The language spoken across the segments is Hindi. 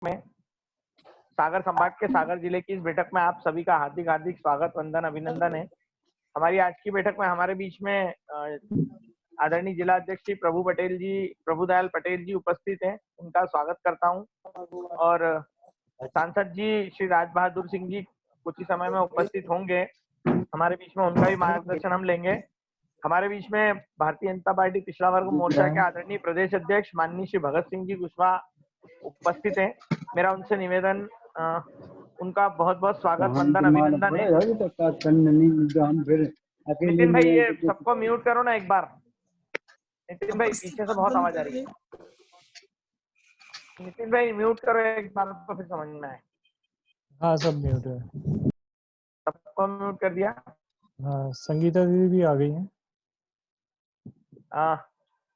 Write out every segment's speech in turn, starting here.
में सागर संभाग के सागर जिले की इस बैठक में आप सभी का हार्दिक हार्दिक स्वागत, वंदन, अभिनंदन है। हमारी आज की बैठक में हमारे बीच में आदरणीय जिला अध्यक्ष श्री प्रभुदयाल पटेल जी उपस्थित हैं। उनका स्वागत करता हूं। और सांसद जी श्री राज बहादुर सिंह जी कुछ ही समय में उपस्थित होंगे हमारे बीच में, उनका भी मार्गदर्शन हम लेंगे। हमारे बीच में भारतीय जनता पार्टी पिछड़ा वर्ग मोर्चा के आदरणीय प्रदेश अध्यक्ष माननीय श्री भगत सिंह जी कुशवाहा उपस्थित हैं। मेरा उनसे निवेदन, उनका बहुत बहुत स्वागत, वंदन, अभिनंदन है। नितिन भाई, ये सबको म्यूट करो ना एक बार। नितिन भाई, पीछे से बहुत आवाज आ रही है। नितिन भाई म्यूट करो एक बार तो फिर समझ में आए। हाँ, सब म्यूट है। सबको म्यूट कर दिया। हाँ, संगीता दीदी भी आ गई हैं।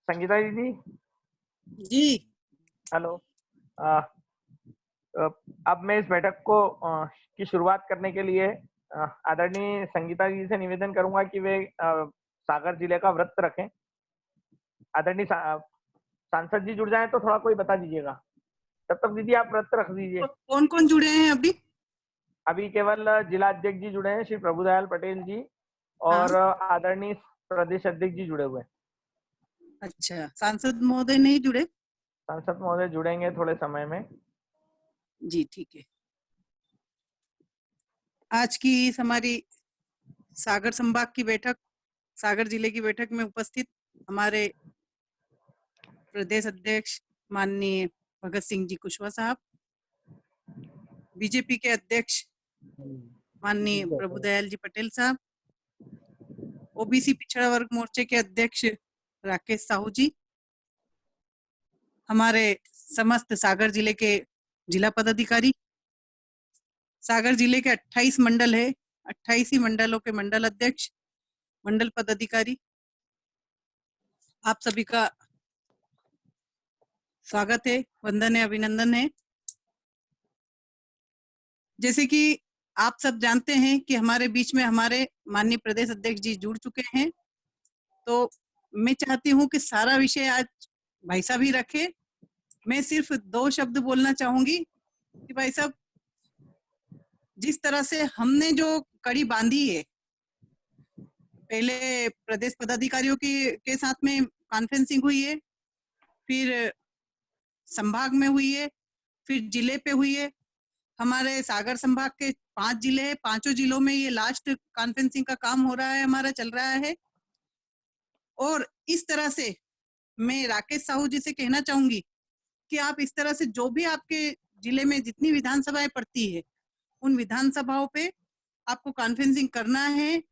संगीता दीदी जी, हेलो। अब मैं इस बैठक को की शुरुआत करने के लिए आदरणीय संगीता जी से निवेदन करूंगा कि वे सागर जिले का व्रत रखें। आदरणीय सांसद जी जुड़ जाएं तो थोड़ा कोई बता दीजिएगा। तब तक दीदी आप व्रत रख दीजिए। कौन कौन जुड़े हैं अभी केवल जिला अध्यक्ष जी जुड़े हैं, श्री प्रभुदयाल पटेल जी, और आदरणीय प्रदेश अध्यक्ष जी जुड़े हुए हैं। अच्छा, सांसद महोदय नहीं जुड़े? सांसद महोदय जुड़ेंगे थोड़े समय में। जी ठीक है। आज की इस हमारी सागर संभाग की बैठक, सागर जिले की बैठक में उपस्थित हमारे प्रदेश अध्यक्ष माननीय भगत सिंह जी कुशवाहा साहब, बीजेपी के अध्यक्ष माननीय प्रभुदयाल जी पटेल साहब, ओबीसी पिछड़ा वर्ग मोर्चे के अध्यक्ष राकेश साहू जी, हमारे समस्त सागर जिले के जिला पदाधिकारी, सागर जिले के 28 मंडल है, 28 ही मंडलों के मंडल अध्यक्ष, मंडल पदाधिकारी, आप सभी का स्वागत है, वंदन है, अभिनंदन है। जैसे कि आप सब जानते हैं कि हमारे बीच में हमारे माननीय प्रदेश अध्यक्ष जी जुड़ चुके हैं, तो मैं चाहती हूं कि सारा विषय आज भाई साहब ही रखे। मैं सिर्फ 2 शब्द बोलना चाहूंगी कि भाई साहब, जिस तरह से हमने जो कड़ी बांधी है, पहले प्रदेश पदाधिकारियों के साथ में कॉन्फ्रेंसिंग हुई है, फिर संभाग में हुई है, फिर जिले पे हुई है। हमारे सागर संभाग के 5 जिले हैं, 5 जिलों में ये लास्ट कॉन्फ्रेंसिंग का काम हो रहा है, हमारा चल रहा है। और इस तरह से मैं राकेश साहू जी से कहना चाहूंगी कि आप इस तरह से जो भी आपके जिले में जितनी विधानसभाएं पड़ती है, उन विधानसभाओं पे आपको कॉन्फ्रेंसिंग करना है।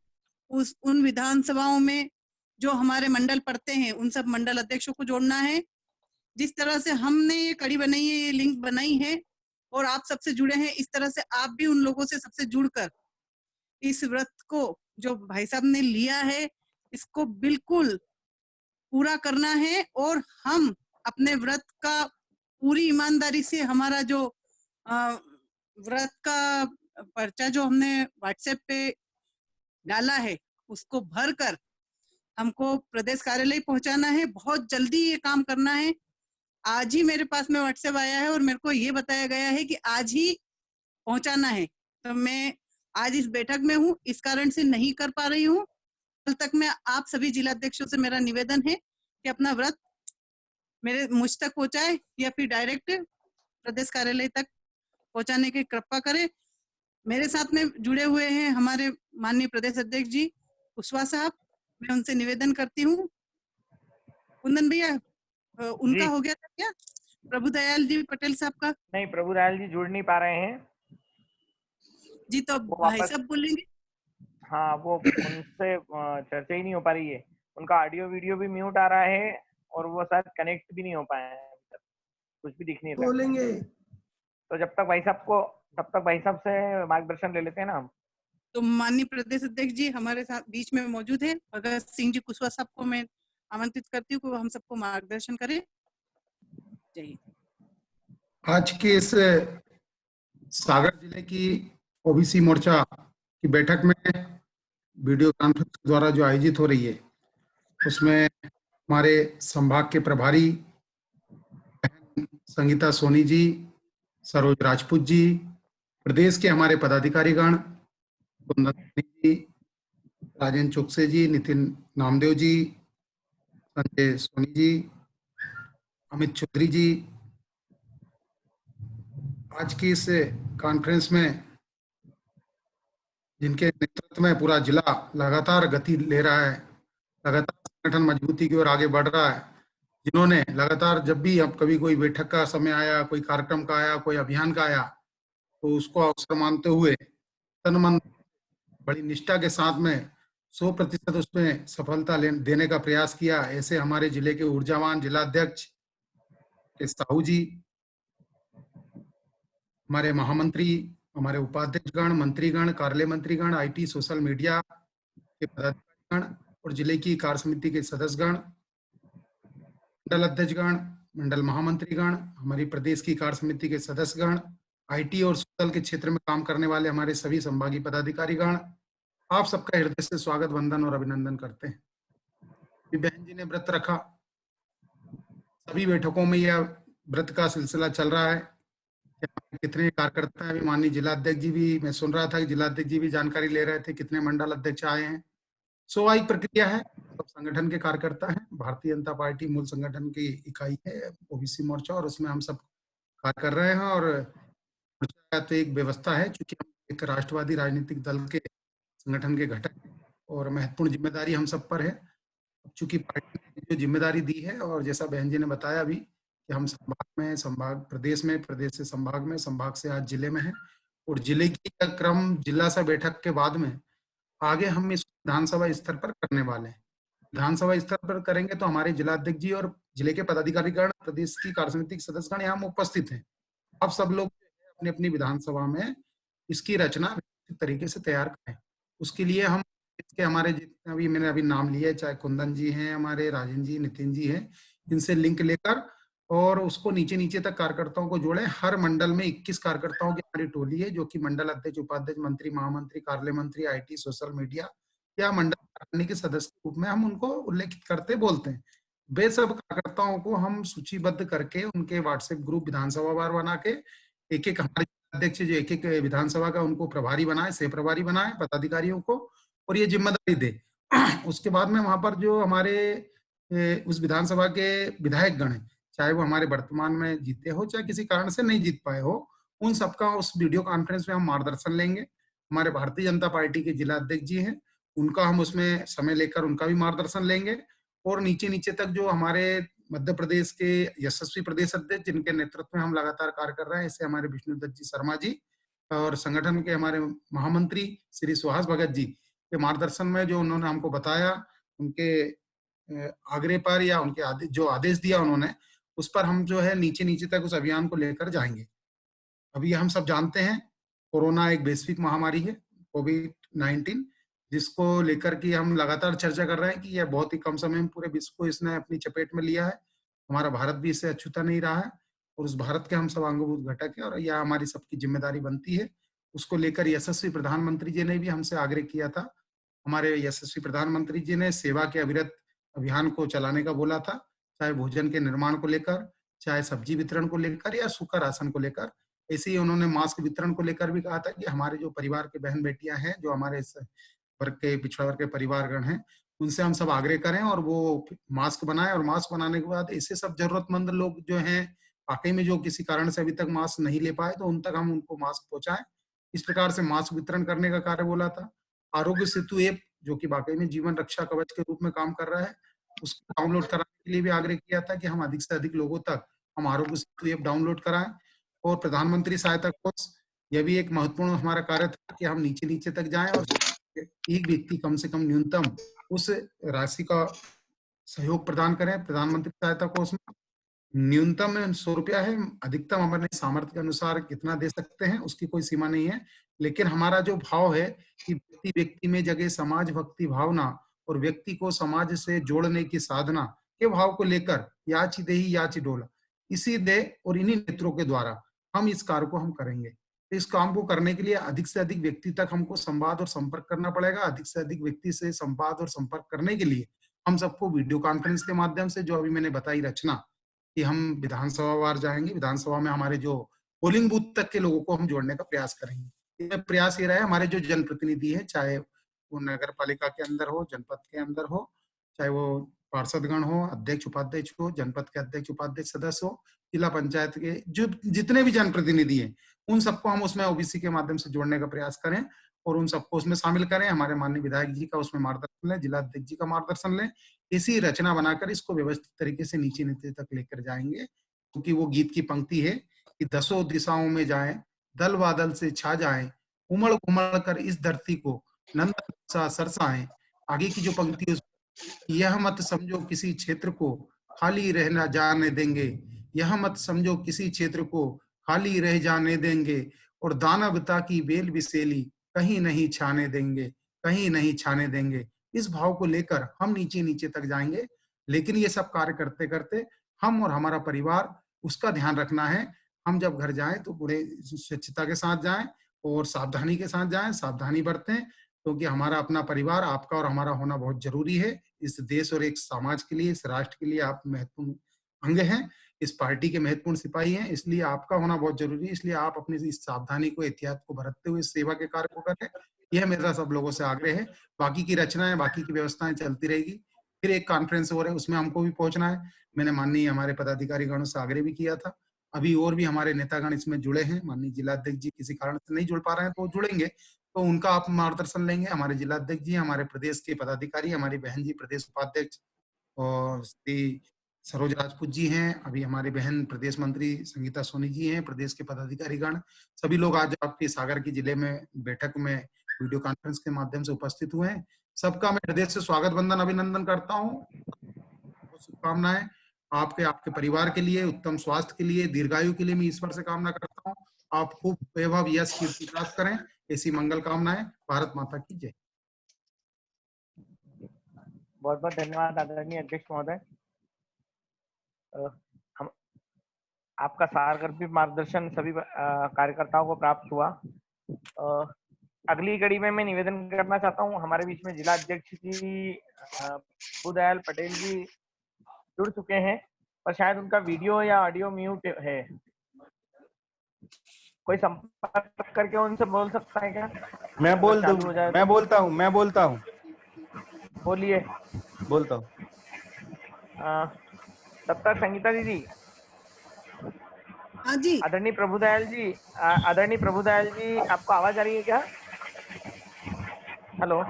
उन विधानसभाओं में जो हमारे मंडल पड़ते हैं, उन सब मंडल अध्यक्षों को जोड़ना है। जिस तरह से हमने ये कड़ी बनाई है, ये लिंक बनाई है और आप सबसे जुड़े हैं, इस तरह से आप भी उन लोगों से सबसे जुड़कर इस व्रत को जो भाई साहब ने लिया है, इसको बिल्कुल पूरा करना है। और हम अपने व्रत का पूरी ईमानदारी से, हमारा जो व्रत का पर्चा जो हमने व्हाट्सएप पे डाला है, उसको भर कर हमको प्रदेश कार्यालय पहुंचाना है। बहुत जल्दी ये काम करना है। आज ही मेरे पास में व्हाट्सएप आया है और मेरे को ये बताया गया है कि आज ही पहुंचाना है। तो मैं आज इस बैठक में हूँ, इस कारण से नहीं कर पा रही हूँ। कल तक मैं आप सभी जिलाध्यक्षों से मेरा निवेदन है कि अपना व्रत मुझ तक पहुंचाए या फिर डायरेक्ट प्रदेश कार्यालय तक पहुंचाने की कृपा करें। मेरे साथ में जुड़े हुए हैं हमारे माननीय प्रदेश अध्यक्ष जी कुशवाहा साहब, मैं उनसे निवेदन करती हूँ। कुंदन भैया, उनका हो गया था क्या? प्रभुदयाल जी पटेल साहब का? नहीं, प्रभुदयाल जी जुड़ नहीं पा रहे हैं जी, तो भाई साहब बोलेंगे। हाँ, वो उनसे चर्चा ही नहीं हो पा रही है। उनका ऑडियो वीडियो भी म्यूट आ रहा है और वो शायद कनेक्ट भी नहीं हो पाए हैं, कुछ भी दिख नहीं रहा बोलेंगे। तो तब तक भाई साहब से मार्गदर्शन ले लेते हैं ना हम। तो माननीय प्रदेश अध्यक्ष जी हमारे साथ बीच में मौजूद है, भगत सिंह जी कुशवाहा साहब को मैं आमंत्रित करती हूँ कि वो हम सबको मार्गदर्शन करें। जय। आज के इस सागर जिले की ओबीसी मोर्चा की बैठक में वीडियो कॉन्फ्रेंस द्वारा जो आयोजित हो रही है, उसमें हमारे संभाग के प्रभारी संगीता सोनी जी, सरोज राजपूत जी, प्रदेश के हमारे पदाधिकारीगण, कुंदन जी, राजेंद्र चुकसे जी, नितिन नामदेव जी, संजय सोनी जी, अमित चौधरी जी, आज की इस कॉन्फ्रेंस में जिनके नेतृत्व में पूरा जिला लगातार गति ले रहा है, लगातार संगठन मजबूती की ओर आगे बढ़ रहा है, जिन्होंने लगातार जब भी अब कभी कोई बैठक का समय आया, कोई कार्यक्रम का आया, कोई अभियान का आया, तो उसको अवसर मानते हुए तन मन बड़ी निष्ठा के साथ में 100% उसमें सफलता देने का प्रयास किया। ऐसे हमारे जिले के ऊर्जावान जिलाध्यक्ष के साहू जी, हमारे महामंत्री, हमारे उपाध्यक्षगण, मंत्रीगण, कार्यालय मंत्रीगण, आईटी सोशल मीडिया के पदाधिकारीगण और जिले की कार्य समिति के सदस्यगण, मंडल अध्यक्षगण, मंडल महामंत्रीगण, हमारी प्रदेश की कार्य समिति के सदस्यगण, आईटी और सोशल के क्षेत्र में काम करने वाले हमारे सभी संभागीय पदाधिकारीगण, आप सबका हृदय से स्वागत, वंदन और अभिनंदन करते हैं। बहन जी ने व्रत रखा, सभी बैठकों में यह व्रत का सिलसिला चल रहा है। कितने कार्यकर्ता हैं, माननीय जिलाध्यक्ष जी भी, मैं सुन रहा था कि जिलाध्यक्ष जी भी जानकारी ले रहे थे, कितने मंडल अध्यक्ष आए हैं। स्वाभाविक प्रक्रिया है, सब संगठन के कार्यकर्ता हैं। भारतीय जनता पार्टी मूल संगठन की इकाई है ओबीसी मोर्चा, और उसमें हम सब कार्य कर रहे हैं। और तो एक व्यवस्था है, चूंकि हम एक राष्ट्रवादी राजनीतिक दल के संगठन के घटक हैं और महत्वपूर्ण जिम्मेदारी हम सब पर है। चूंकि पार्टी ने जो जिम्मेदारी दी है, और जैसा बहन जी ने बताया अभी कि हम संभाग में, संभाग प्रदेश में, प्रदेश से संभाग में, संभाग से आज जिले में है, और जिले की क्रम जिला से बैठक के बाद में आगे हम इस विधानसभा स्तर पर करने वाले हैं। विधानसभा स्तर पर करेंगे तो हमारे जिलाध्यक्ष जी और जिले के पदाधिकारीगण, प्रदेश की कार्यसमिति के सदस्यगण यहाँ उपस्थित हैं। आप सब लोग अपनी अपनी विधानसभा में इसकी रचना व्यवस्थित तरीके से तैयार करें। उसके लिए हम इसके हमारे जितने भी मैंने अभी नाम लिए, चाहे कुंदन जी हैं, हमारे राजेंद्र जी, नितिन जी हैं, इनसे लिंक लेकर और उसको नीचे नीचे तक कार्यकर्ताओं को जोड़े। हर मंडल में 21 कार्यकर्ताओं की हमारी टोली है, जो कि मंडल अध्यक्ष, उपाध्यक्ष, मंत्री, महामंत्री, कार्यालय मंत्री, आईटी, सोशल मीडिया या मंडल के सदस्य के रूप में हम उनको उल्लेखित करते बोलते हैं। वे सब कार्यकर्ताओं को हम सूचीबद्ध करके उनके व्हाट्सएप ग्रुप विधानसभा वार बना के एक एक हमारे अध्यक्ष जो एक एक विधानसभा का उनको प्रभारी बनाए, सह प्रभारी बनाए पदाधिकारियों को, और ये जिम्मेदारी दे। उसके बाद में वहां पर जो हमारे उस विधानसभा के विधायक गण हैं, चाहे वो हमारे वर्तमान में जीते हो, चाहे किसी कारण से नहीं जीत पाए हो, उन सबका उस वीडियो कॉन्फ्रेंस में हम मार्गदर्शन लेंगे। हमारे भारतीय जनता पार्टी के जिला अध्यक्ष जी हैं, उनका हम उसमें समय लेकर उनका भी मार्गदर्शन लेंगे। और नीचे नीचे तक जो हमारे मध्य प्रदेश के यशस्वी प्रदेश अध्यक्ष, जिनके नेतृत्व में हम लगातार कार्य कर रहे हैं, ऐसे हमारे विष्णुदत्त जी शर्मा जी, और संगठन के हमारे महामंत्री श्री सुहास भगत जी के मार्गदर्शन में जो उन्होंने हमको बताया, उनके आग्रह पर या उनके जो आदेश दिया उन्होंने, उस पर हम जो है नीचे नीचे तक उस अभियान को लेकर जाएंगे। अभी हम सब जानते हैं कोरोना एक वैश्विक महामारी है, कोविड-19, जिसको लेकर के हम लगातार चर्चा कर रहे हैं कि यह बहुत ही कम समय में पूरे विश्व को इसने अपनी चपेट में लिया है। हमारा भारत भी इससे अछूता नहीं रहा है, और उस भारत के हम सब अंगभूत घटक है, और यह हमारी सबकी जिम्मेदारी बनती है। उसको लेकर यशस्वी प्रधानमंत्री जी ने भी हमसे आग्रह किया था। हमारे यशस्वी प्रधानमंत्री जी ने सेवा के अविरत अभियान को चलाने का बोला था, चाहे भोजन के निर्माण को लेकर, चाहे सब्जी वितरण को लेकर, या सूखा राशन को लेकर। ऐसे ही उन्होंने मास्क वितरण को लेकर भी कहा था कि हमारे जो परिवार के बहन बेटियां हैं, जो हमारे इस वर्ग के, पिछड़ा वर्ग के परिवारगण हैं, उनसे हम सब आग्रह करें और वो मास्क बनाएं। और मास्क बनाने के बाद ऐसे सब जरूरतमंद लोग जो हैं, वाकई में जो किसी कारण से अभी तक मास्क नहीं ले पाए, तो उन तक हम उनको मास्क पहुंचाएं। इस प्रकार से मास्क वितरण करने का कार्य बोला था। आरोग्य सेतु ऐप, जो कि वाकई में जीवन रक्षा कवच के रूप में काम कर रहा है, उसको डाउनलोड कराने के लिए भी आग्रह किया था कि हम अधिक से अधिक लोगों तक हम आरोग्य सेतु ऐप डाउनलोड कराएं। और प्रधानमंत्री सहायता कोष, यह भी एक महत्वपूर्ण हमारा कार्य था कि हम नीचे नीचे तक जाएं और एक व्यक्ति कम से कम न्यूनतम उस राशि का सहयोग प्रदान करें। प्रधानमंत्री सहायता कोष में न्यूनतम 100 रुपया है, अधिकतम हमारे सामर्थ्य के अनुसार कितना दे सकते हैं उसकी कोई सीमा नहीं है। लेकिन हमारा जो भाव है कि व्यक्ति व्यक्ति में जगे समाज भक्ति भावना, और व्यक्ति को समाज से जोड़ने की साधना के भाव को लेकर याचि देहि याचि डोला, इसी दे और इन्हीं नेत्रों के द्वारा हम इस कार्य को हम करेंगे। इस काम को करने के लिए अधिक से अधिक व्यक्ति तक हमको संवाद और संपर्क करना पड़ेगा। अधिक से अधिक व्यक्ति से संवाद और संपर्क करने के लिए हम सबको वीडियो कॉन्फ्रेंस के माध्यम से, जो अभी मैंने बताई रचना, कि हम विधानसभा वार जाएंगे। विधानसभा में हमारे जो पोलिंग बूथ तक के लोगों को हम जोड़ने का प्रयास करेंगे। ये प्रयास ये रहा है, हमारे जो जनप्रतिनिधि है, चाहे वो नगर पालिका के अंदर हो, जनपद के अंदर हो, चाहे वो पार्षदगण हो, अध्यक्ष उपाध्यक्ष हो, जनपद के अध्यक्ष उपाध्यक्ष सदस्य हो, जिला पंचायत के जो जितने भी जनप्रतिनिधि हैं, उन सबको हम उसमें ओबीसी के माध्यम से जोड़ने का प्रयास करें और उन सबको उसमें शामिल करें। हमारे माननीय विधायक जी का उसमें मार्गदर्शन लें, जिला अध्यक्ष जी का मार्गदर्शन लें, इसी रचना बनाकर इसको व्यवस्थित तरीके से नीचे नीचे तक लेकर जाएंगे। क्योंकि वो गीत की पंक्ति है कि दसों दिशाओं में जाएं, दल बादल से छा जाएं, उमड़ उमड़ कर इस धरती को नंदन सा सरसाएं। आगे की जो पंक्ति है, यह मत समझो किसी क्षेत्र को खाली रहना जाने देंगे, यह मत समझो किसी क्षेत्र को खाली रह जाने देंगे, और दानवता की बेल बिसेली कहीं नहीं छाने देंगे, कहीं नहीं छाने देंगे। इस भाव को लेकर हम नीचे नीचे तक जाएंगे। लेकिन ये सब कार्य करते करते हम और हमारा परिवार, उसका ध्यान रखना है। हम जब घर जाएं तो बड़े स्वच्छता के साथ जाएं और सावधानी के साथ जाएं, सावधानी बरतें, क्योंकि हमारा अपना परिवार, आपका और हमारा होना बहुत जरूरी है। इस देश और एक समाज के लिए, इस राष्ट्र के लिए आप महत्वपूर्ण अंग हैं, इस पार्टी के महत्वपूर्ण सिपाही हैं, इसलिए आपका होना बहुत जरूरी है। इसलिए आप अपनी इस सावधानी को, एहतियात को बरतते हुए इस सेवा के कार्य को करें, यह मेरा सब लोगों से आग्रह है। बाकी की रचनाएं, बाकी की व्यवस्थाएं चलती रहेगी। फिर एक कॉन्फ्रेंस हो रहा है, उसमें हमको भी पहुंचना है। मैंने माननीय हमारे पदाधिकारी गणों से आग्रह भी किया था। अभी और भी हमारे नेतागण इसमें जुड़े हैं। माननीय जिला अध्यक्ष जी किसी कारण से नहीं जुड़ पा रहे हैं तो जुड़ेंगे, तो उनका आप मार्गदर्शन लेंगे। हमारे जिला अध्यक्ष जी, हमारे प्रदेश के पदाधिकारी, हमारी बहन जी प्रदेश उपाध्यक्ष और श्री सरोज राजपूत जी हैं, अभी हमारी बहन प्रदेश मंत्री संगीता सोनी जी हैं, प्रदेश के पदाधिकारी गण, सभी लोग आज आपके सागर के जिले में बैठक में वीडियो कॉन्फ्रेंस के माध्यम से उपस्थित हुए हैं। सबका मैं हृदय से स्वागत, वंदन, अभिनंदन करता हूँ। शुभकामनाएं आपके, आपके परिवार के लिए, उत्तम स्वास्थ्य के लिए, दीर्घायु के लिए मैं ईश्वर से कामना करता हूँ। आप खूब वैभव यश कीर्ति प्राप्त करें, ऐसी मंगल कामनाएं। भारत माता की जय। बहुत बहुत धन्यवाद आदरणीय अध्यक्ष महोदय। हम आपका सारगर्भित मार्गदर्शन सभी कार्यकर्ताओं को प्राप्त हुआ। अगली कड़ी में मैं निवेदन करना चाहता हूं, हमारे बीच में जिला अध्यक्ष जी प्रभुदयाल पटेल जी जुड़ चुके हैं, पर शायद उनका वीडियो या ऑडियो म्यूट है। कोई संपर्क करके उनसे बोल सकता है क्या? मैं बोलता हूँ। बोलिए। बोलता हूँ। तब तक संगीता दीदी। हाँ जी। आदरणीय प्रभुदयाल जी, आपको आवाज आ रही है क्या? हेलो,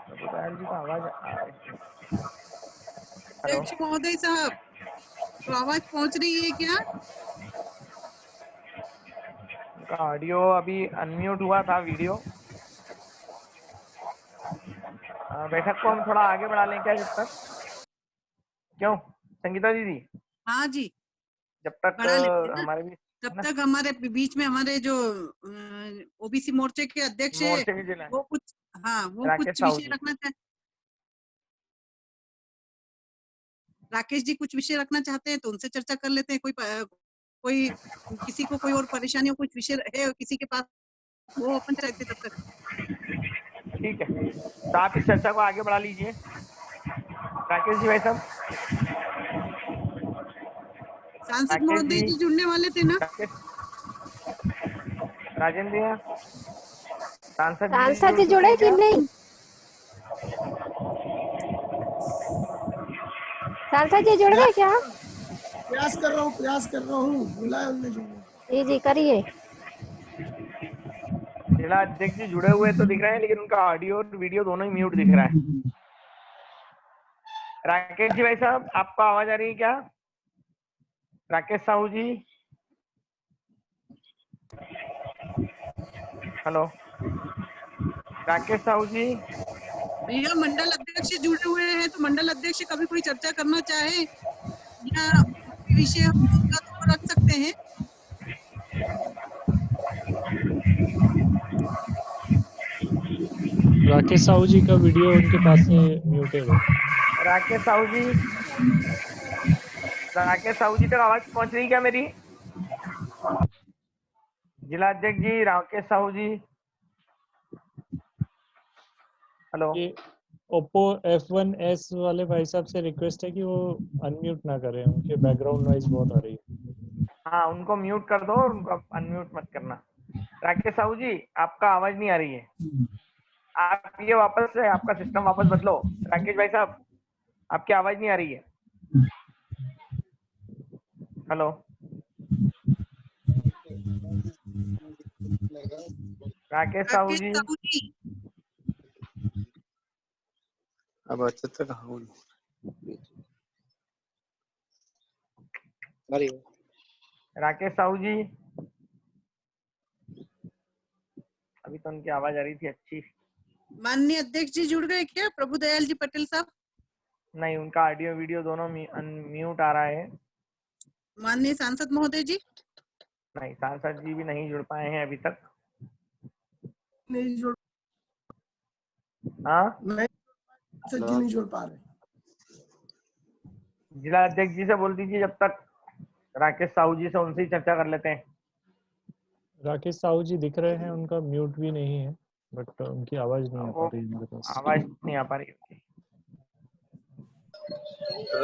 प्रभुदयाल जी को आवाज आ रही है? हेलो अध्यक्ष महोदय साहब, तो आवाज पहुंच रही है क्या? उनका ऑडियो अभी अनम्यूट हुआ था, वीडियो। बैठक को हम थोड़ा आगे बढ़ा लें क्या जब तक? क्यों संगीता दीदी? हाँ जी, जब तक हमारे बीच, तब तक हमारे बीच में हमारे जो ओबीसी मोर्चे के अध्यक्ष है, वो कुछ विषय रखना चाहते, राकेश जी कुछ विषय रखना चाहते हैं तो उनसे चर्चा कर लेते हैं। कोई किसी को कोई और परेशानी हो, कुछ विषय है किसी के पास, वो अपन चाहते तब तक। ठीक है, तो आप इस चर्चा को आगे बढ़ा लीजिए। राकेश जी भाई साहब, सांसद महोदय जी जुड़ने वाले थे ना? राजेंद्र सांसद जी जुड़े कि नहीं? सांसद जी जुड़ गए क्या? प्रयास कर रहा हूँ, बुलाया उन्होंने जुड़ने। जी करिए। जिला अध्यक्ष जी जुड़े हुए तो दिख रहे हैं, लेकिन उनका ऑडियो और वीडियो दोनों ही म्यूट दिख रहा है। राकेश जी भाई साहब, आपको आवाज आ रही है क्या? राकेश साहू जी, हेलो राकेश साहू जी। भैया मंडल अध्यक्ष जुड़े हुए हैं, तो मंडल अध्यक्ष कभी कोई चर्चा करना चाहे या विषय हम रख सकते हैं। राकेश साहू जी का वीडियो उनके पास से म्यूटेड है। राकेश साहू जी तक आवाज पहुंच रही क्या मेरी? जिला अध्यक्ष जी, राकेश साहू जी, हेलो। ओप्पो F1s वाले भाई साहब से रिक्वेस्ट है कि वो अनम्यूट ना करें, उनके बैकग्राउंड नॉइज बहुत आ रही है। हाँ, उनको म्यूट कर दो और उनको अनम्यूट मत करना। राकेश साहू जी, आपका आवाज नहीं आ रही है। आप ये वापस से आपका सिस्टम वापस बदलो। राकेश भाई साहब, आपकी आवाज नहीं आ रही है। हेलो राकेश साहू जी, अब अच्छा तक हाँ राकेश साहू जी, अभी तो उनकी आवाज आ रही थी अच्छी। माननीय अध्यक्ष जी जुड़ गए क्या प्रभुदयाल जी पटेल साहब? नहीं, उनका ऑडियो वीडियो दोनों म्यूट आ रहा है। माननीय सांसद महोदय जी? नहीं, सांसद जी भी नहीं जुड़ पाए हैं अभी तक। नहीं जोड़ हाँ, नहीं सर जी नहीं जोड़ पा रहे। जिला अध्यक्ष जी से बोल दीजिए जब तक राकेश साहू जी से उनसे ही चर्चा कर लेते हैं। राकेश साहू जी दिख रहे हैं, उनका म्यूट भी नहीं है, बट उनकी आवाज नहीं आ पा रही है मेरे पास। आवाज नहीं आ पा रही है।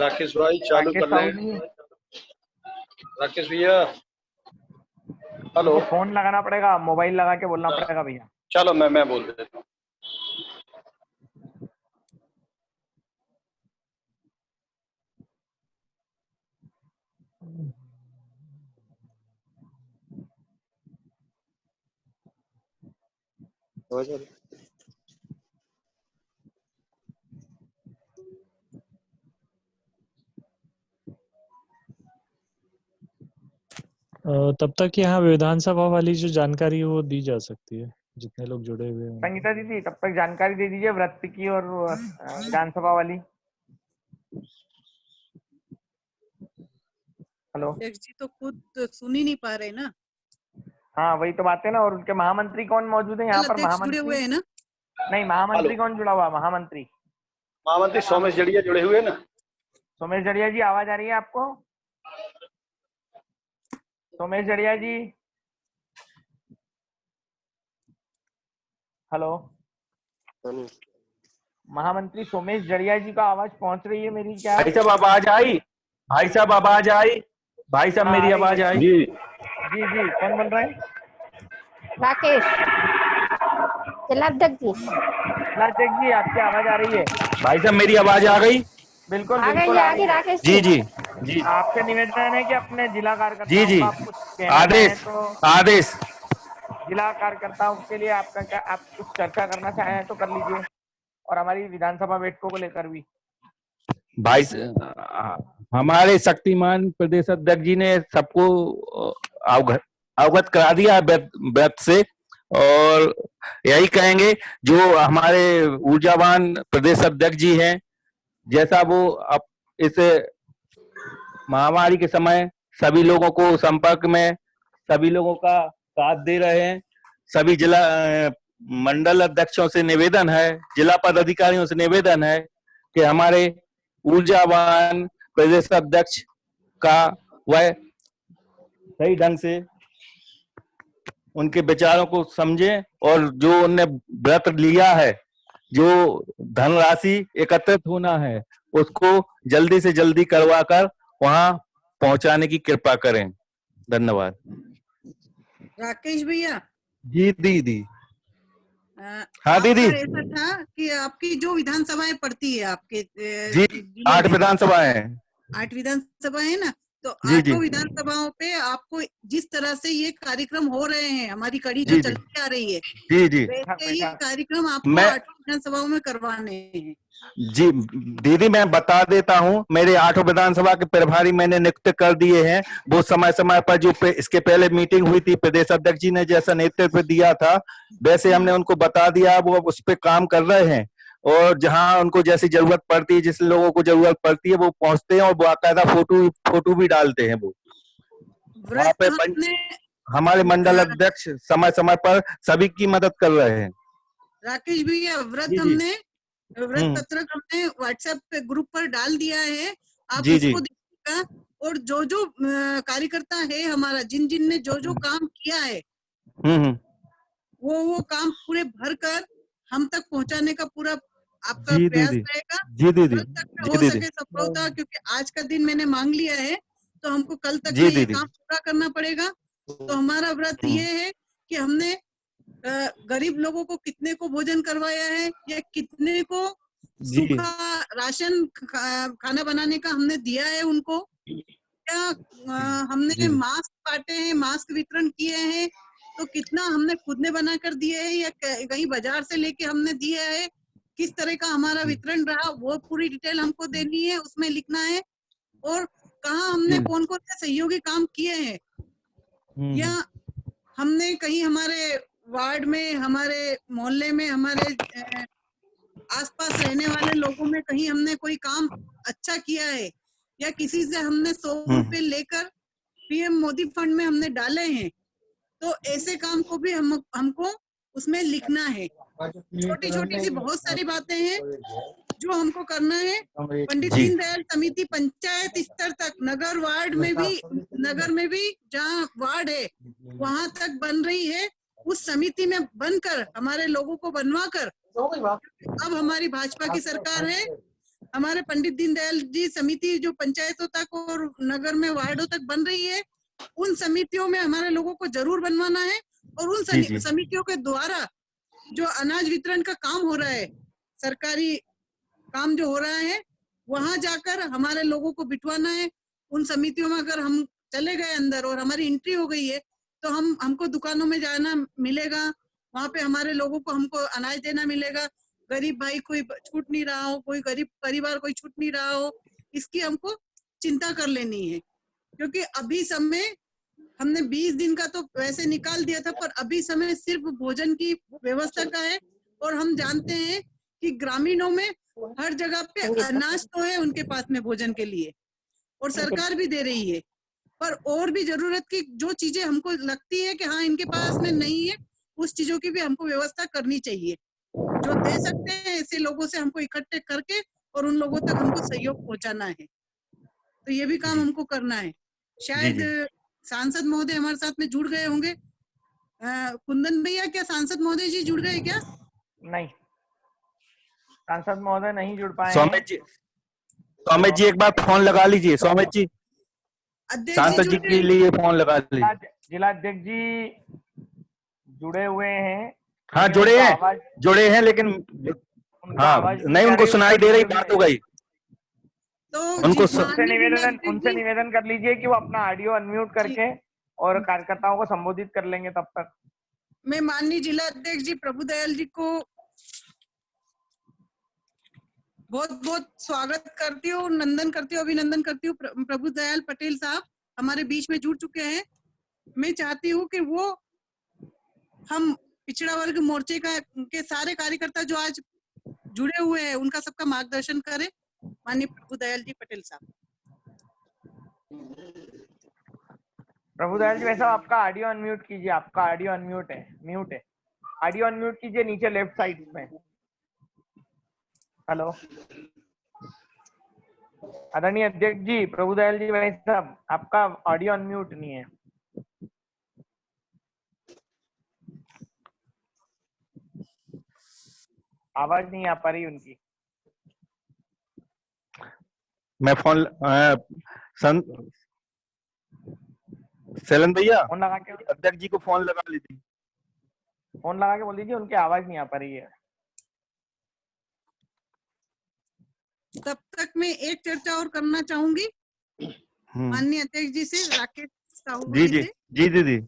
राकेश भाई चालू राकेश कर साहू लें। जी, राकेश भैया हेलो, फोन लगाना पड़ेगा, मोबाइल लगा के बोलना पड़ेगा भैया। चलो मैं बोल देता हूँ। तब तक यहाँ विधानसभा वाली जो जानकारी है वो दी जा सकती है, जितने लोग जुड़े हुए हैं। संगीता दीदी, तब तक जानकारी दे दीजिए व्रत की और विधानसभा वाली। हेलो अध्यक्ष जी तो खुद सुन ही नहीं पा रहे ना। हाँ, वही तो बात है ना। और उनके महामंत्री कौन मौजूद है यहाँ पर? अध्यक्ष जुड़े महामंत्री हुए हैं ना? नहीं, महामंत्री कौन जुड़ा हुआ? महामंत्री सोमेश जड़िया जुड़े हुए ना। सोमेश जड़िया जी, आवाज आ रही है आपको? सोमेश जड़िया जी, हेलो। महामंत्री सोमेश जड़िया जी का आवाज पहुंच रही है मेरी क्या? भाई साहब आवाज आई? भाई साहब आवाज आई? भाई साहब मेरी आवाज आई? जी जी जी, कौन बोल रहा है? राकेश जिलाध्यक्ष जी। जिलाध्यक्ष जी, आपकी आवाज आ रही है? भाई साहब मेरी आवाज आ गई? बिल्कुल आ बिल्कुल गई आ रही है। राकेश जी जी जी आपसे निवेदन है कि अपने जिला जी कार्यकर्ताओं जी का आप कुछ कहना आदेश चाहें तो आदेश। जिला कार्यकर्ताओं के लिए आपका क्या, आप कुछ चर्चा करना चाहें तो कर लीजिए, और हमारी विधानसभा बैठकों को लेकर भी। भाई हमारे शक्तिमान प्रदेश अध्यक्ष जी ने सबको अवगत करा दिया व्रत से, और यही कहेंगे जो हमारे ऊर्जावान प्रदेश अध्यक्ष जी हैं, जैसा वो अब इस महामारी के समय सभी लोगों को संपर्क में, सभी लोगों का साथ दे रहे हैं। सभी जिला मंडल अध्यक्षों से निवेदन है, जिला पदाधिकारियों से निवेदन है कि हमारे ऊर्जावान प्रदेश अध्यक्ष का वह सही ढंग से उनके विचारों को समझें, और जो उनने व्रत लिया है, जो धनराशि एकत्रित होना है, उसको जल्दी से जल्दी करवाकर वहां पहुंचाने की कृपा करें। धन्यवाद। राकेश भैया जी दीदी। हाँ दीदी। ऐसा था कि आपकी जो विधानसभाएं पड़ती है आपके जी 8 विधानसभाएं। 8 विधानसभा है ना, तो जी जी 8 विधानसभाओं पे आपको जिस तरह से ये कार्यक्रम हो रहे हैं, हमारी कड़ी जो जी चलती आ रही है, जी जी वैसे ही कार्यक्रम आपको मैं 8 विधानसभाओं में करवाने हैं। जी दीदी, मैं बता देता हूँ, मेरे 8 विधानसभा के प्रभारी मैंने नियुक्त कर दिए हैं। वो समय समय पर जो इसके पहले मीटिंग हुई थी, प्रदेश अध्यक्ष जी ने जैसा नेतृत्व दिया था, वैसे हमने उनको बता दिया, वो अब उस पर काम कर रहे हैं। और जहां उनको जैसी जरूरत पड़ती है, जिस लोगों को जरूरत पड़ती है, वो पहुंचते हैं और बाकायदा फोटो भी डालते हैं। वो वहाँ पे हमारे मंडल अध्यक्ष समय समय पर सभी की मदद कर रहे हैं। राकेश भैया, व्रत पत्रक हमने व्हाट्सएप पे ग्रुप पर डाल दिया है, आप उसको देखिएगा। और जो जो कार्यकर्ता है हमारा, जिन जिन ने जो जो काम किया है, वो काम पूरे भर कर हम तक पहुंचाने का पूरा आपका प्रयास रहेगा। जी दीदी, कल तक में हो सके सफलता, क्योंकि आज का दिन मैंने मांग लिया है, तो हमको कल तक जी में ये दीदी। काम पूरा करना पड़ेगा। तो हमारा व्रत ये है कि हमने गरीब लोगों को कितने को भोजन करवाया है या कितने को जी सूखा राशन खाना बनाने का हमने दिया है उनको, क्या हमने जी मास्क बांटे हैं, मास्क वितरण किए हैं, तो कितना हमने खुद ने बना कर दिए हैं या कहीं बाजार से लेके हमने दिया है, किस तरह का हमारा वितरण रहा, वो पूरी डिटेल हमको देनी है, उसमें लिखना है। और कहाँ हमने कौन कौन से सहयोगी काम किए हैं, या हमने कहीं हमारे वार्ड में, हमारे मोहल्ले में, हमारे आसपास रहने वाले लोगों में कहीं हमने कोई काम अच्छा किया है, या किसी से हमने 100 रुपए लेकर पीएम मोदी फंड में हमने डाले हैं, तो ऐसे काम को भी हमको उसमें लिखना है। छोटी छोटी सी बहुत सारी बातें हैं जो हमको करना है। पंडित जी। दीनदयाल समिति पंचायत स्तर तक, नगर वार्ड में भी, नगर में भी जहाँ वार्ड है वहां तक बन रही है। उस समिति में बनकर हमारे लोगों को बनवा कर, अब हमारी भाजपा की सरकार है, हमारे पंडित दीनदयाल जी समिति जो पंचायतों तक और नगर में वार्डों तक बन रही है, उन समितियों में हमारे लोगों को जरूर बनवाना है। और उन समितियों के द्वारा जो अनाज वितरण का काम हो रहा है, सरकारी काम जो हो रहा है, वहां जाकर हमारे लोगों को बिठवाना है। उन समितियों में अगर हम चले गए अंदर और हमारी एंट्री हो गई है, तो हमको दुकानों में जाना मिलेगा, वहां पे हमारे लोगों को हमको अनाज देना मिलेगा। गरीब भाई कोई छूट नहीं रहा हो, कोई गरीब परिवार कोई छूट नहीं रहा हो, इसकी हमको चिंता कर लेनी है। क्योंकि अभी समय हमने 20 दिन का तो वैसे निकाल दिया था, पर अभी समय सिर्फ भोजन की व्यवस्था का है। और हम जानते हैं कि ग्रामीणों में हर जगह पे अनाज तो है उनके पास में भोजन के लिए, और सरकार भी दे रही है, पर और भी जरूरत की जो चीजें हमको लगती है कि हाँ इनके पास में नहीं है, उस चीजों की भी हमको व्यवस्था करनी चाहिए। जो दे सकते हैं ऐसे लोगों से हमको इकट्ठे करके और उन लोगों तक हमको सहयोग पहुंचाना है। तो ये भी काम हमको करना है। शायद सांसद महोदय हमारे साथ में जुड़ गए होंगे। कुंदन भैया, क्या सांसद महोदय जी जुड़ गए क्या? नहीं, सांसद महोदय नहीं जुड़ पाए हैं। सौमित जी एक बार फोन लगा लीजिए। सौमित जी, सांसद जी के लिए फोन लगा लीजिए। जिलाध्यक्ष जी जुड़े हुए हैं। हाँ जुड़े हैं लेकिन हाँ नहीं, उनको सुनाई दे रही, बात हो गई। तो उनको उनसे निवेदन कर लीजिए कि वो अपना ऑडियो अनम्यूट करके और कार्यकर्ताओं को संबोधित कर लेंगे। तब तक मैं माननीय जिला अध्यक्ष जी प्रभुदयाल जी को बहुत बहुत स्वागत करती हूँ, नंदन करती हूँ, अभिनंदन करती हूँ। प्रभुदयाल पटेल साहब हमारे बीच में जुड़ चुके हैं। मैं चाहती हूँ कि वो हम पिछड़ा वर्ग मोर्चे के सारे कार्यकर्ता जो आज जुड़े हुए हैं उनका सबका मार्गदर्शन करें। माननीय प्रभुदयाल जी पटेल साहब। प्रभुदयाल जी वैसा आपका ऑडियो अनम्यूट कीजिए। आपका ऑडियो अनम्यूट है, म्यूट है। ऑडियो अनम्यूट कीजिए नीचे लेफ्ट साइड में। हेलो आदरणीय अध्यक्ष जी प्रभुदयाल जी भाई साहब, आपका ऑडियो अनम्यूट नहीं है। आवाज नहीं आ पा रही उनकी। मैं फोन सेलन भैया, फोन लगा के अध्यक्ष जी को फोन लगा लीजिए। फोन लगा के बोल दीजिए, उनकी आवाज नहीं आ पा रही है। तब तक मैं एक चर्चा और करना चाहूंगी माननीय अध्यक्ष जी से, राकेश साहू जी जी जी से। जी दीदी।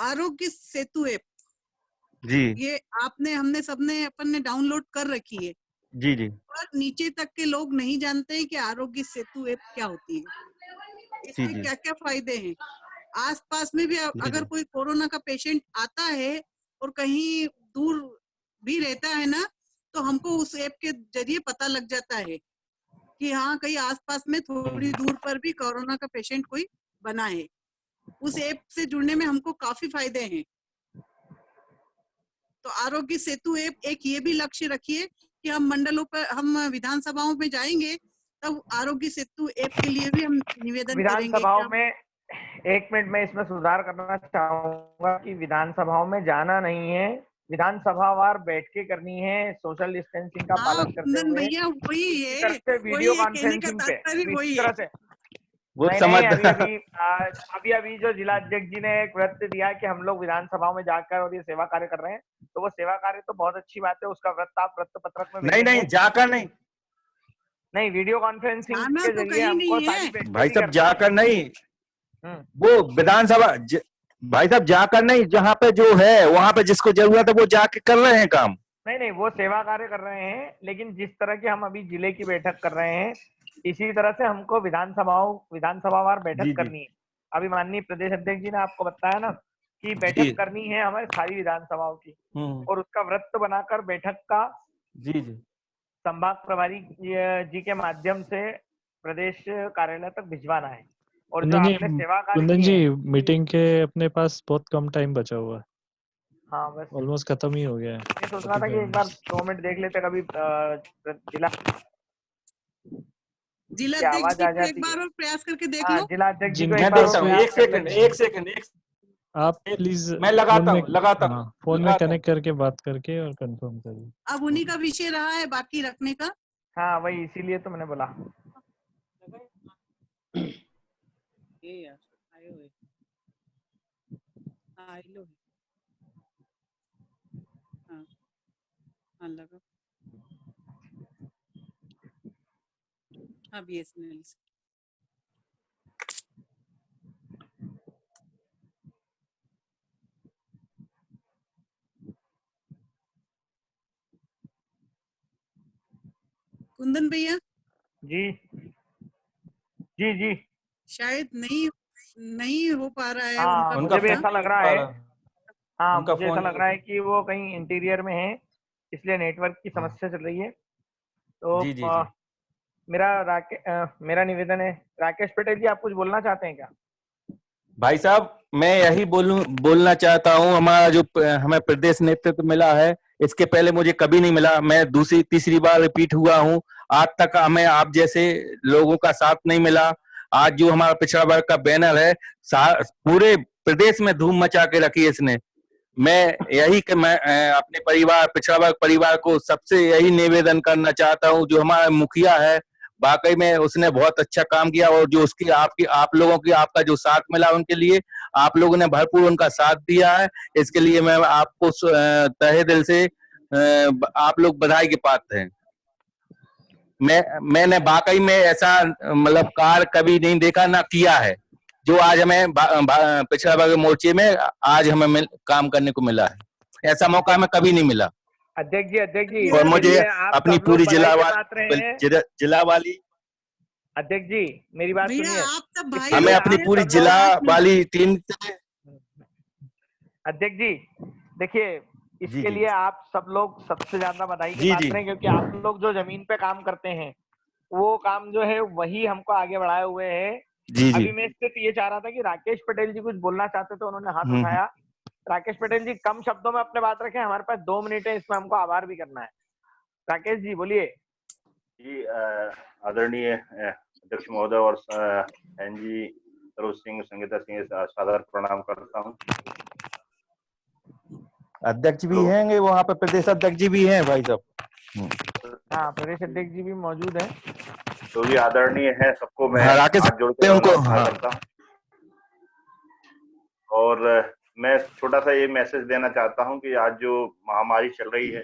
आरोग्य सेतु ऐप जी ये हमने सबने अपन ने डाउनलोड कर रखी है, जी जी। और नीचे तक के लोग नहीं जानते हैं कि आरोग्य सेतु ऐप क्या होती है, इसके क्या क्या फायदे हैं। आसपास में भी अगर कोई कोरोना का पेशेंट आता है और कहीं दूर भी रहता है ना, तो हमको उस ऐप के जरिए पता लग जाता है कि हाँ कहीं आसपास में थोड़ी दूर पर भी कोरोना का पेशेंट कोई बना है। उस ऐप से जुड़ने में हमको काफी फायदे हैं। तो आरोग्य सेतु ऐप एक ये भी लक्ष्य रखिए कि हम मंडलों पर, हम विधानसभाओं में जाएंगे तब आरोग्य सेतु ऐप के लिए भी हम निवेदन करेंगे। विधानसभाओं में, एक मिनट में इसमें सुधार करना चाहूंगा कि विधानसभाओं में जाना नहीं है, विधानसभावार बैठकें करनी है, सोशल डिस्टेंसिंग का पालन करते हुए। भैया वही है, वीडियो कॉन्फ्रेंसिंग पे वही है। वो नहीं समझ अभी अभी जो जिला अध्यक्ष जी ने एक व्रत दिया कि हम लोग विधानसभाओं में जाकर और ये सेवा कार्य कर रहे हैं, तो वो सेवा कार्य तो बहुत अच्छी बात है, उसका व्रत आप व्रत पत्रक में नहीं भेजेंगे। नहीं जाकर नहीं नहीं, वीडियो कॉन्फ्रेंसिंग जाना के तो जरिए कहीं हमको नहीं है। सारी पेशकश भाई ही साहब करनी है। जाकर नहीं, हम्म, वो विधानसभा भाई साहब जाकर नहीं, जहाँ पे जो है वहां पे जिसको जरूरत है वो जाके कर रहे हैं काम। नहीं वो सेवा कार्य कर रहे हैं, लेकिन जिस तरह की हम अभी जिले की बैठक कर रहे हैं, इसी तरह से हमको विधानसभावार बैठक जी जी करनी है। अभी माननीय प्रदेश अध्यक्ष जी ने आपको बताया ना कि जी बैठक करनी है हमारे सारी विधानसभाओं की, और उसका व्रत बनाकर बैठक का जी जी संभाग प्रभारी जी के माध्यम से प्रदेश कार्यालय तक भिजवाना है। और जो आपने सेवा कार्य कुंदन किए जी हैं, मीटिंग के अपने पास बहुत कम टाइम बचा हुआ है, हाँ बस ऑलमोस्ट खत्म ही हो गया है। ये सोच रहा था कि एक बार 2 मिनट देख लेते, कभी जिला जिला की अध्यक्ष आवाज जी आ को एक जाती है। बार और प्रयास करके देख हाँ, लो। जिला अध्यक्ष जी को जिनके एक मैं बार पास देखता और हूँ, भी प्रयास एक कर सेकंड लेते हैं। एक सेकंड एक आप प्लीज मैं लगाता हूँ फोन में लगाता हूँ। कनेक्ट करके बात करके और कंफर्म करिए। अब उन्हीं का विषय रहा है बाकी रखने का। हाँ वही, इसीलिए तो मैंने बोला। ये यार आए हुए हाँ लो हाँ हाँ लगा हाँ BSNL से। कुंदन भैया जी जी जी शायद नहीं हो पा रहा है हाँ, उनका मुझे भी बोलना। ऐसा लग रहा है। हाँ, उनका मुझे ऐसा फोन लग रहा है कि वो कहीं इंटीरियर में है, इसलिए नेटवर्क की समस्या चल रही है। तो जी जी जी मेरा निवेदन है, राकेश पटेल जी आप कुछ बोलना चाहते हैं क्या? भाई साहब मैं यही बोलना चाहता हूँ, हमारा जो हमें प्रदेश नेतृत्व मिला है, इसके पहले मुझे कभी नहीं मिला। मैं दूसरी तीसरी बार रिपीट हुआ हूँ, आज तक हमें आप जैसे लोगों का साथ नहीं मिला। आज जो हमारा पिछड़ा वर्ग का बैनर है, पूरे प्रदेश में धूम मचा के रखी है इसने। मैं यही कि मैं अपने परिवार पिछड़ा वर्ग परिवार को सबसे यही निवेदन करना चाहता हूँ, जो हमारा मुखिया है वाकई में उसने बहुत अच्छा काम किया, और जो उसकी आप लोगों की आपका जो साथ मिला उनके लिए आप लोगों ने भरपूर उनका साथ दिया है। इसके लिए मैं आपको तहे दिल से आप लोग बधाई के पात्र हैं। मैंने वाकई में ऐसा मतलब कार्य कभी नहीं देखा ना किया है, जो आज हमें पिछड़ा वर्ग मोर्चे में आज हमें काम करने को मिला है। ऐसा मौका हमें कभी नहीं मिला। अध्यक्ष जी और इसके मुझे लिए आप अपनी सब लोग पूरी बधाई के पात्र हैं। जिला वाली अध्यक्ष जी मेरी बात भैया सुनिए, आप सब इसके भाई हमें लिए लोग अपनी आप हैं, पूरी सब जिला लोग वाली टीम अध्यक्ष जी देखिए, इसके जी। लिए आप सब लोग सबसे ज्यादा बधाई के जी, पात्र जी। हैं, क्योंकि आप लोग जो जमीन पे काम करते हैं वो काम जो है वही हमको आगे बढ़ाए हुए है। जी जी अभी मैं सिर्फ ये चाह रहा था कि राकेश पटेल जी कुछ बोलना चाहते थे, उन्होंने हाथ उठाया। राकेश पटेल जी कम शब्दों में अपने बात रखें, हमारे पास 2 मिनट है, इसमें हमको आभार भी करना है। राकेश जी बोलिए। जी आदरणीय अध्यक्ष महोदय और एनजी सरोज सिंह संगीता सिंह सादर प्रणाम करता हूँ। अध्यक्ष भी हैं वहाँ पे, प्रदेश अध्यक्ष जी भी हैं भाई साहब। हाँ, प्रदेश अध्यक्ष जी भी मौजूद है। जो भी आदरणीय है सबको मैं राकेश हाथ जोड़ के उनको नमस्कार करता हूँ। और मैं छोटा सा ये मैसेज देना चाहता हूँ कि आज जो महामारी चल रही है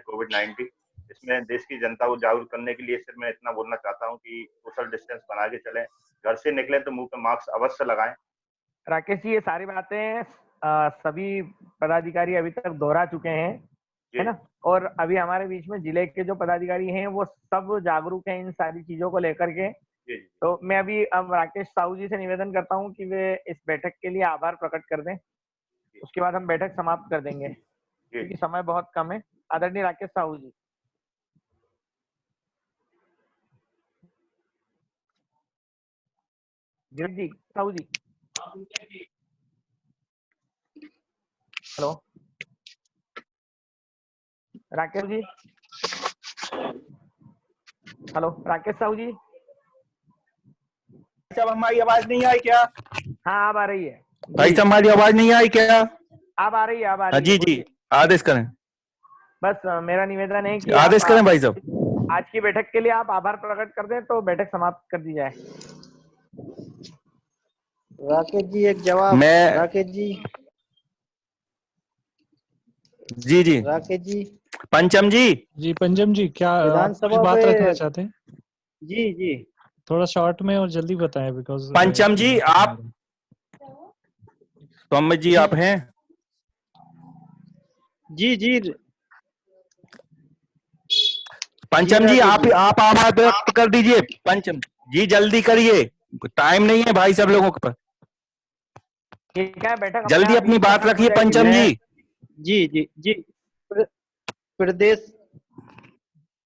कोविड-19, इसमें देश की जनता को जागरूक करने के लिए सिर्फ मैं इतना बोलना चाहता हूँ कि सोशल डिस्टेंस बना के चलें, घर से निकलें तो मुंह पे मास्क अवश्य लगाएं। राकेश जी ये सारी बातें सभी पदाधिकारी अभी तक दोहरा चुके हैं, है ना, और अभी हमारे बीच में जिले के जो पदाधिकारी हैं वो सब जागरूक हैं इन सारी चीजों को लेकर के। तो मैं अभी अब राकेश साहू जी से निवेदन करता हूं कि वे इस बैठक के लिए आभार प्रकट कर दें, उसके बाद हम बैठक समाप्त कर देंगे क्योंकि समय बहुत कम है। आदरणीय राकेश साहू जी। जी साहू जी। हेलो राकेश जी। हेलो राकेश साहू जी। साहब हमारी आवाज नहीं आई क्या? हाँ अब आ रही है भाई साहब हमारी आवाज नहीं आई क्या? अब आ रही है, अब आ रही है। जी जी आदेश करें। बस मेरा निवेदन है कि आदेश करें भाई साहब। आज की बैठक के लिए आप आभार प्रकट कर दें तो बैठक समाप्त कर दी जाए। राकेश जी एक जवाब। मैं राकेश जी जी राकेश जी पंचम जी पंचम जी, क्या आप विधानसभा कुछ बात पे रखना चाहते हैं? जी जी थोड़ा शॉर्ट में और जल्दी बताएं, बिकॉज पंचम जी आप, सौम्य जी आप हैं? जी जी पंचम जी राकेश जी आप आभार व्यक्त कर दीजिए। पंचम जी जल्दी करिए, टाइम नहीं है भाई सब लोगों के पास। ठीक है, बैठक अपने जल्दी आप अपनी बीच बात खत्म हो रखिए जाएगी। पंचम जी। जी प्रदेश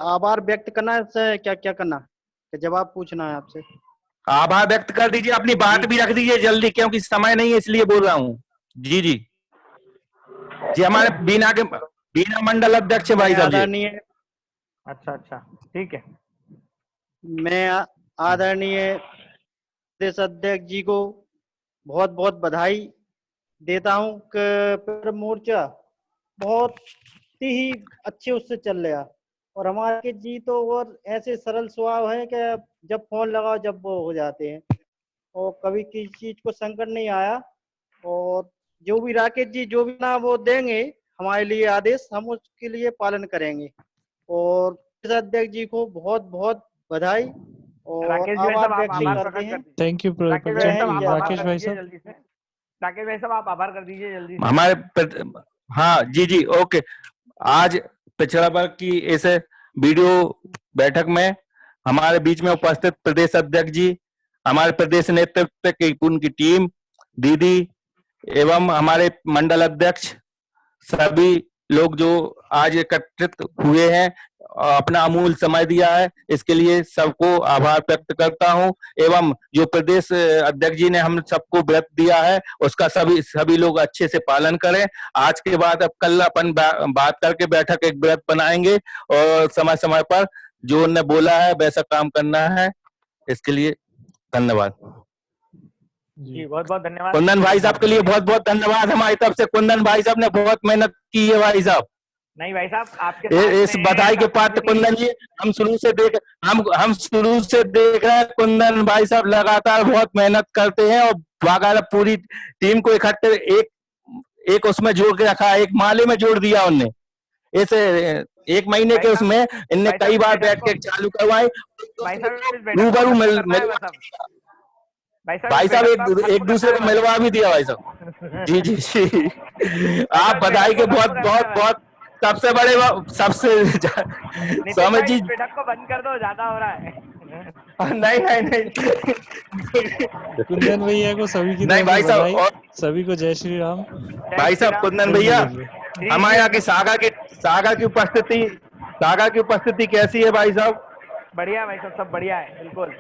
आभार व्यक्त करना है, क्या क्या करना है? जवाब पूछना है आपसे। आभार व्यक्त कर दीजिए, अपनी बात भी रख दीजिए जल्दी, क्योंकि समय नहीं है इसलिए बोल रहा हूँ। जी जी जी हमारे बीना मंडल अध्यक्ष है भाई मैं साहब जी। आदरणीय अच्छा अच्छा, ठीक है। मैं आदरणीय प्रदेश अध्यक्ष जी को बहुत बहुत बधाई देता हूं कि मोर्चा बहुत ही अच्छे उससे चल रहा। और हमारे जी तो और ऐसे सरल स्वभाव है कि जब फोन लगाओ जब वो हो जाते हैं, और कभी किसी चीज को संकट नहीं आया। और जो भी राकेश जी जो भी ना वो देंगे हमारे लिए आदेश, हम उसके लिए पालन करेंगे। और प्रदेश अध्यक्ष जी को बहुत बहुत बधाई और राकेश भाई आभार साहब आप व्यक्त जी, आभार करते प्रकट कर हैं। दीजिए। थैंक यू राकेश भाई जय साहब हिंद आप जय आभार राकेश कर भाई दीजिए साहब। जल्दी से। राकेश भाई साहब आप आभार कर दीजिए जल्दी से। हमारे हाँ जी ओके। आज पिछड़ा वर्ग की इस वीडियो बैठक में हमारे बीच में उपस्थित प्रदेश अध्यक्ष जी, हमारे प्रदेश नेतृत्व की उनकी टीम, दीदी एवं हमारे मंडल अध्यक्ष, सभी लोग जो आज एकत्रित हुए हैं, अपना अमूल्य समय दिया है, इसके लिए सबको आभार व्यक्त करता हूं। एवं जो प्रदेश अध्यक्ष जी ने हम सबको व्रत दिया है उसका सभी लोग अच्छे से पालन करें। आज के बाद अब कल अपन बात करके बैठक एक व्रत बनाएंगे और समय समय पर जो उन्होंने बोला है वैसा काम करना है। इसके लिए धन्यवाद। जी बहुत बहुत धन्यवाद। कुंदन भाई साहब के लिए बहुत बहुत धन्यवाद हमारी तरफ से। कुंदन भाई साहब ने बहुत मेहनत की है भाई साहब। नहीं भाई साहब आपके साथ इस में बधाई के सब पात्र कुछ नहीं। कुंदन जी, हम शुरू से देख रहे हैं कुंदन भाई साहब लगातार बहुत मेहनत करते हैं और बाकायदा पूरी टीम को इकट्ठे एक उसमें जोड़ के रखा है, एक माले में जोड़ दिया उनने। इस एक महीने के उसमें इनने भाई कई साहब बार इस बैठक बैठ के चालू करवाए, भाई साहब इस बैठक को रूबरू खत्म मिल करना है मिलवा बस अब। भाई इस साहब बैठक को अब एक खत्म दूसरे करना को है बस। मिलवा भी दिया भाई साहब। जी जी जी भाई आप साहब इस बधाई बैठक के को बहुत खत्म करना बहुत है बस। बहुत सबसे बड़े सबसे नितिन स्वामी भाई जी। इस बैठक को बंद कर दो, ज्यादा हो रहा है। नहीं नहीं नहीं कुंदन भैया को सभी की नहीं तरफ से भाई साहब। बधाई, और सभी को जय श्री राम। जय भाई श्री साहब राम। कुंदन फिर भैया, मिलेंगे। हमारे यहाँ की सागर की उपस्थिति कैसी है भाई साहब? बढ़िया भाई साहब, सब बढ़िया है बिल्कुल।